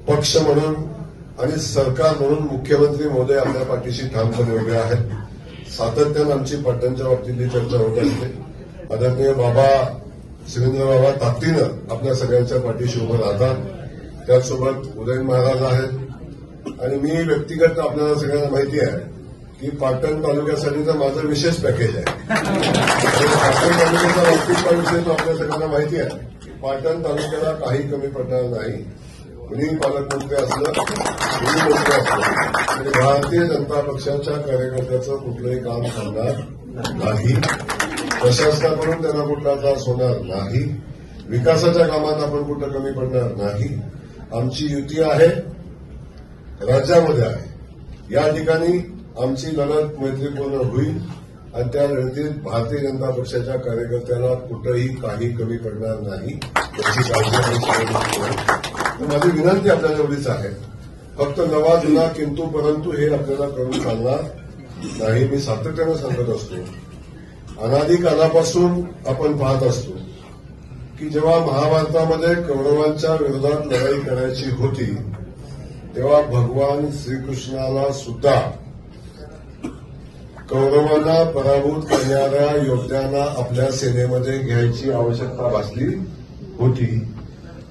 पक्ष म्हणून आणि सरकार म्हणून मुख्यमंत्री महोदय आपल्या पाठीशी ठामपणे उभे आहेत. सातत्यानं आमची पाटणच्या बाबतीतली चर्चा होत असते. आदरणीय बाबा शिवेंद्र बाबा ताकदीनं आपल्या सगळ्यांच्या पाठीशी उभं राहतात. त्याचसोबत उदयन महाराज आहेत आणि मी व्यक्तिगत आपल्याला सगळ्यांना माहिती आहे की पाटण तालुक्यासाठीचं माझं विशेष पॅकेज आहे. पाटण तालुक्याच्या बाबतीतला विषय तो आपल्या सगळ्यांना माहिती आहे की पाटण तालुक्याला काही कमी पडणार नाही. कुणी पालकमंत्री असलं कुणी मंत्री असलं तरी भारतीय जनता पक्षाच्या कार्यकर्त्याचं कुठलंही काम थांबणार नाही. प्रशासनाकडून त्यांना कुठला त्रास होणार नाही. विकासाच्या कामात आपण कुठं कमी पडणार नाही. आमची युती आहे, राज्यामध्ये आहे. या ठिकाणी आमची लढत मैत्रीपूर्ण होईल आणि त्या लढतीत भारतीय जनता पक्षाच्या कार्यकर्त्याला कुठंही काही कमी पडणार नाही याची काळजी. माझी विनंती आपल्याला एवढीच आहे, फक्त नवा जुना किंतु परंतु हे आपल्याला करून चालणार नाही. मी सातत्यानं सांगत असतो, अनादी कालापासून आपण पाहत असतो की जेव्हा महाभारतामध्ये कौरवांच्या विरोधात लढाई करायची होती तेव्हा भगवान श्रीकृष्णाला सुद्धा कौरवांना पराभूत करणाऱ्या योद्ध्यांना आपल्या सेनेमध्ये घ्यायची आवश्यकता भासली होती.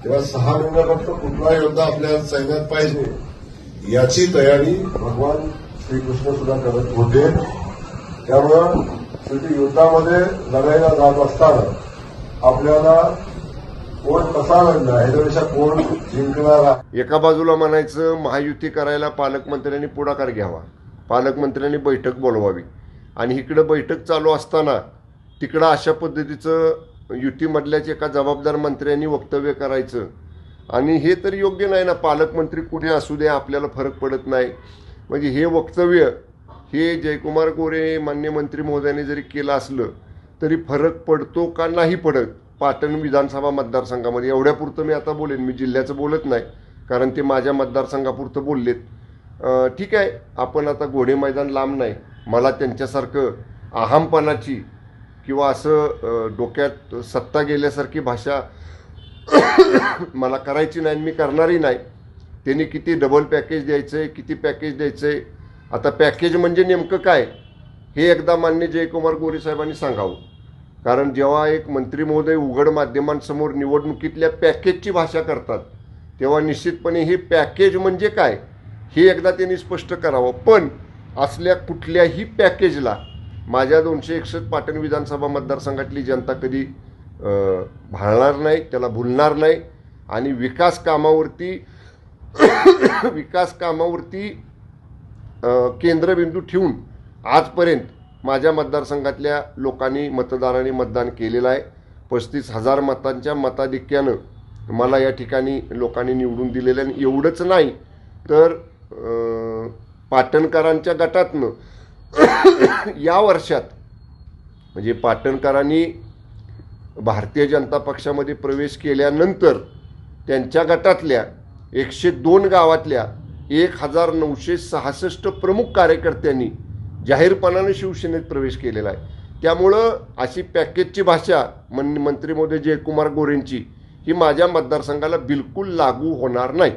तेव्हा 6 महिने फक्त कुठला योद्धा आपल्या सैन्यात पाहिजे याची तयारी भगवान श्रीकृष्ण सुद्धा करत होते. त्यामुळं शेवटी युद्धामध्ये लढाईला जात असताना आपल्याला कोण कसा लढला ह्याच्यापेक्षा कोण जिंकणारा. एका बाजूला म्हणायचं महायुती करायला पालकमंत्र्यांनी पुढाकार घ्यावा, पालकमंत्र्यांनी बैठक बोलवावी आणि इकडं बैठक चालू असताना तिकडं अशा पद्धतीचं युतीमधल्याच एका जबाबदार मंत्र्यांनी वक्तव्य करायचं. आणि हे तर योग्य नाही ना. पालकमंत्री कुठे असू दे आपल्याला फरक पडत नाही. म्हणजे हे वक्तव्य हे जयकुमार गोरे मान्य मंत्री महोदयांनी जरी केलं असलं तरी फरक पडतो का नाही पडत पाटण विधानसभा मतदारसंघामध्ये एवढ्यापुरतं मी आता बोलेन. मी जिल्ह्याचं बोलत नाही कारण ते माझ्या मतदारसंघापुरतं बोललेत. ठीक आहे, आपण आता घोडे मैदान लांब नाही. मला त्यांच्यासारखं अहमपणाची किंवा असं डोक्यात सत्ता गेल्यासारखी भाषा मला करायची नाही, मी करणारही नाही. त्यांनी किती डबल पॅकेज द्यायचं आहे, किती पॅकेज द्यायचं आहे, आता पॅकेज म्हणजे नेमकं काय हे एकदा मान्य जयकुमार गोरे साहेबांनी सांगावं. कारण जेव्हा एक मंत्री महोदय उघड माध्यमांसमोर निवडणुकीतल्या पॅकेजची भाषा करतात तेव्हा निश्चितपणे हे पॅकेज म्हणजे काय हे एकदा त्यांनी स्पष्ट करावं. पण असल्या कुठल्याही पॅकेजला माझ्या 261 पाटण विधानसभा मतदारसंघातली जनता कधी भाळणार नाही, त्याला भुलणार नाही. आणि विकास कामावरती केंद्रबिंदू ठेवून आजपर्यंत माझ्या मतदारसंघातल्या लोकांनी मतदारांनी मतदान केलेलं आहे. 35,000 मतांच्या मताधिक्यानं मला या ठिकाणी लोकांनी निवडून दिलेलं आहे. आणि एवढंच नाही तर पाटणकरांच्या गटातनं या वर्षात म्हणजे पाटणकरांनी भारतीय जनता पक्षामध्ये प्रवेश केल्यानंतर त्यांच्या गटातल्या 102 गावातल्या 1966 प्रमुख कार्यकर्त्यांनी जाहीरपणाने शिवसेनेत प्रवेश केलेला आहे. त्यामुळं अशी पॅकेजची भाषा मंत्री महोदय जयकुमार गोरेंची ही माझ्या मतदारसंघाला बिलकुल लागू होणार नाही.